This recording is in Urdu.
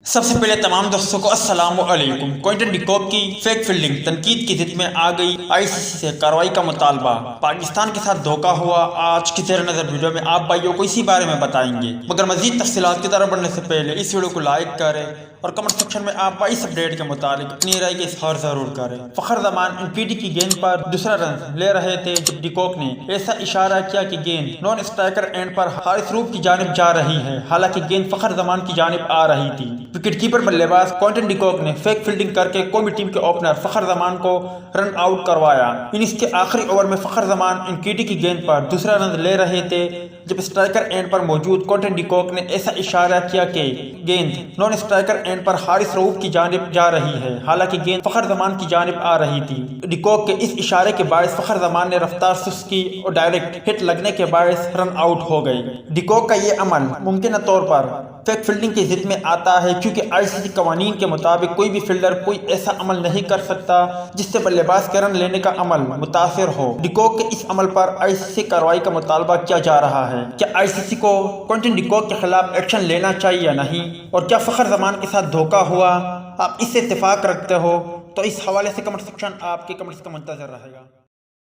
سب سے پہلے تمام دوستوں کو السلام علیکم۔ کوئنٹن ڈی کوک کی فیک فیلڈنگ تنقید کی ضد میں آ گئی ICC سے کارروائی کا مطالبہ۔ پاکستان کے ساتھ دھوکہ ہوا۔ آج کی زیر نظر ویڈیو میں آپ بھائیوں کو اسی بارے میں بتائیں گے، مگر مزید تفصیلات کی طرف بڑھنے سے پہلے اس ویڈیو کو لائک کریں اور کمنٹ سیکشن میں آپ اس اپڈیٹ کے متعلق اپنی رائے کا اظہار ضرور کریں۔ فخر زمان MPD کی گیند پر دوسرا رن لے رہے تھے جب ڈی کوک نے ایسا اشارہ کیا کہ گیند نان اسٹرائکر اینڈ پر حارث روف کی جانب جا رہی ہے، حالانکہ گیند فخر زمان کی جانب آ رہی تھی۔ وکٹ کیپر بلے باز کوئنٹن ڈی کوک نے فیک فیلڈنگ کر کے قومی ٹیم کے اوپنر فخر زمان کو رن آؤٹ کروایا۔ اننگز کے آخری اوور میں فخر زمان MPD کی گیند پر دوسرا رن لے رہے تھے جب اسٹرائکر اینڈ پر موجود کوئنٹن ڈی کوک نے ایسا اشارہ کیا کہ گیند نان اسٹرائکر اینڈ پر حارث روف کی جانب جا رہی ہے، حالانکہ گیند فخر زمان کی جانب آ رہی تھی۔ ڈی کوک کے اس اشارے کے باعث فخر زمان نے رفتار سست کی اور ڈائریکٹ ہٹ لگنے کے باعث رن آؤٹ ہو گئی۔ ڈی کوک کا یہ عمل ممکنہ طور پر فیک فیلڈنگ کی ضد میں آتا ہے، کیونکہ ICC قوانین کے مطابق کوئی بھی فیلڈر کوئی ایسا عمل نہیں کر سکتا جس سے بلے باز کے رن لینے کا عمل متاثر ہو۔ ڈی کوک کے اس عمل پر ICC کارروائی کا مطالبہ کیا جا رہا ہے۔ کیا ICC کو کوئنٹن ڈی کوک کے خلاف ایکشن لینا چاہیے یا نہیں؟ اور کیا فخر زمان کے ساتھ دھوکہ ہوا؟ آپ اس سے اتفاق رکھتے ہو تو اس حوالے سے کمنٹ سیکشن آپ کے کمنٹس کا منتظر رہے گا۔